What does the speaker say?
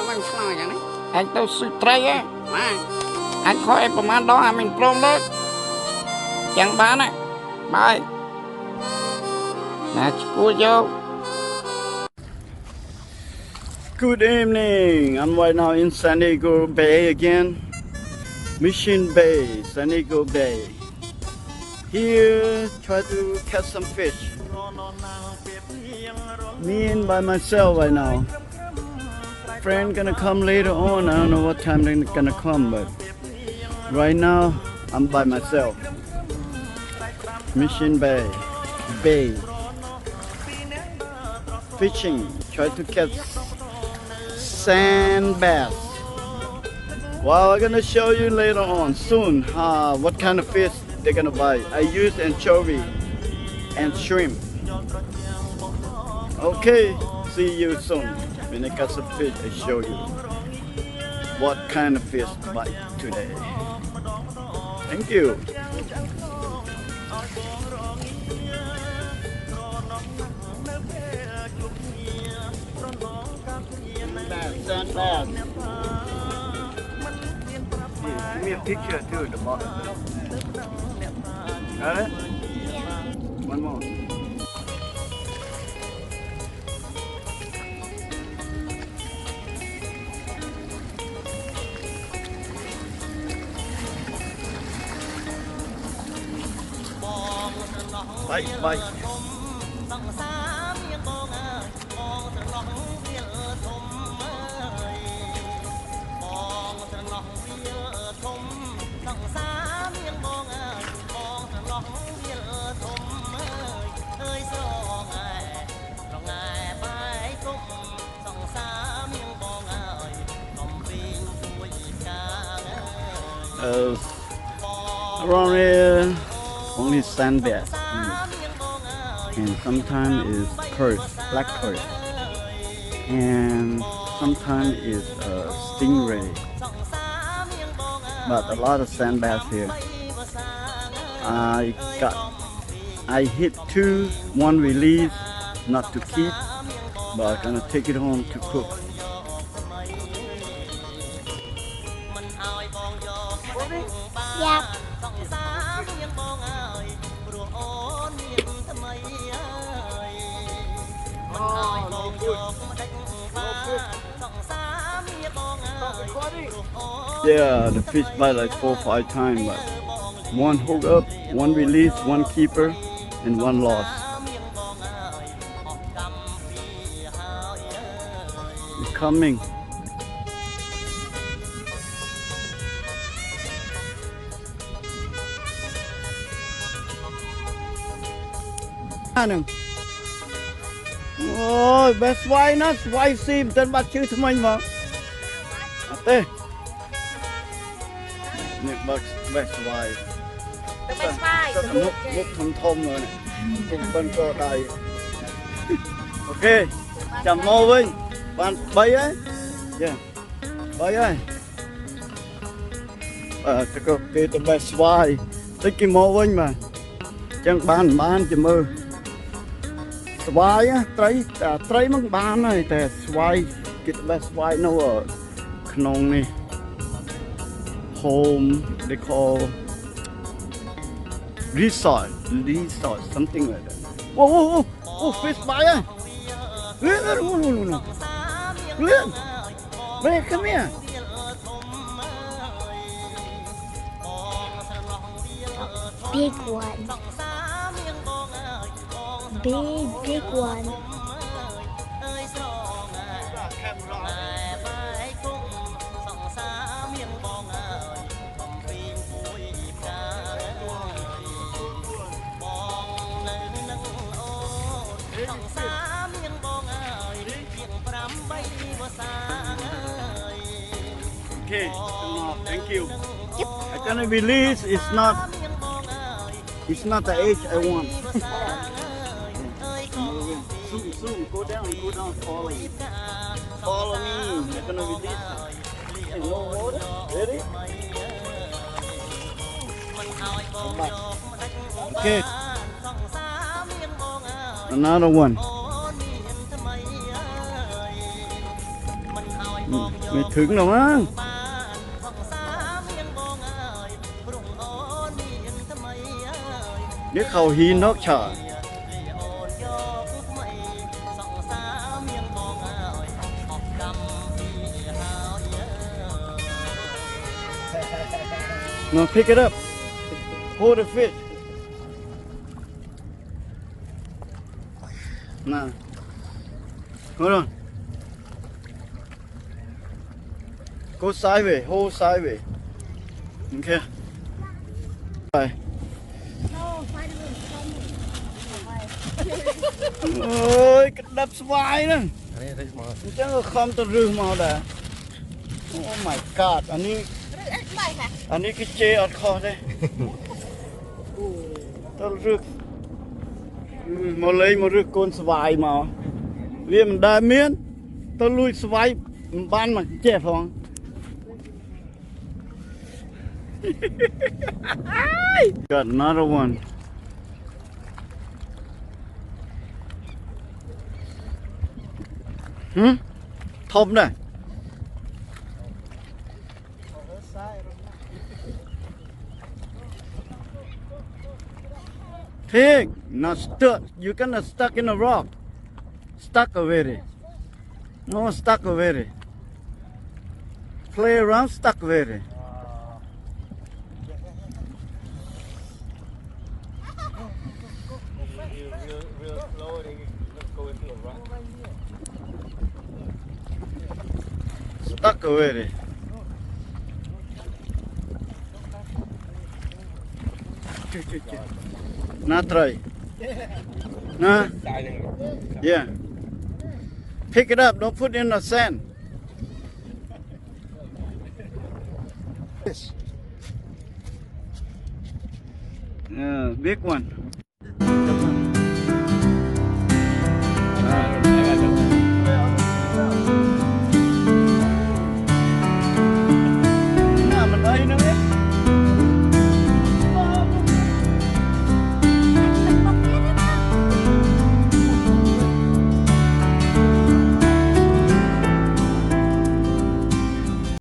Mình nói vậy đấy. Anh tao sự trai á. Mà Anh khỏiประมาณđó mình prom lên. Chẳng bán á. Bye. Nè, cô vô. Good evening. I'm right now in San Diego Bay again. Mission Bay, San Diego Bay. Here, try to catch some fish. Me and by myself right now. Friend gonna come later on. I don't know what time they're gonna come, but right now I'm by myself. Mission Bay, fishing. Try to catch sand bass. Well, I'm gonna show you later on soon what kind of fish they're gonna buy. I use anchovy and shrimp. Okay, see you soon. When I catch some fish, I show you what kind of fish to buy today. Thank you. Sand bass. Give me a picture too at the bottom. Got it? Yeah. One more. Bye. Around here, only sand bass, and sometimes is perch, black perch, and sometimes is stingray. But a lot of sand bass here. I hit two, one release, not to keep, but I'm gonna take it home to cook. Dạ. Yeah, the fish bite like 4 or 5 times, but one hook up, one release, one keeper, and one loss. It's coming. Ôi, bé xoay nó, xoay sim trên bát chữ thằng mình mà. Tê. Nè, bé xoay. Bé xoay. Rất là múc thông rồi này. Cùng bên co đầy. Ok, chầm mô Vinh. Bạn bay ấy. Yeah. Bay ấy. Cái cô kê tụi bé xoay. Tích cái mô Vinh mà. Chẳng bán cho mơ. Swai á,ត្រីមកបានហើយតែស្វាយគេទៅបេះស្វាយនៅក្នុងនេះ home they call resort something like that. Whoa, fish bite á. Lên. Hey, come here. Big one. Big one. Okay, thank you. Yep. I'm gonna release. It's not the age I want. Soon, go down, follow me. Follow me. I'm gonna release. Hey, no water. Ready? Come back. Okay. Another one. ไม่ถึงหรอกมั้งเดี๋ยวเขาหินนอกฉาNow pick it up. Hold the fish. Now, hold on. Go sideways. Hold sideways. Okay. Bye. Ôi, cái đập xoài nè. Chắc là không tao rừng màu đã. Oh my god, anh ấy cái chê ọt kho đây. Tao rước mà lấy mà rước con xoài mà vì mình đa miên tao lui xoài ban mà chê phong. Got another one. Thôm này. Pig, not stuck. You cannot stuck in a rock. Stuck already. No, stuck already. Play around, stuck already. Stuck already. Not try. Nah. Yeah. Pick it up. Don't put it in the sand. Big one.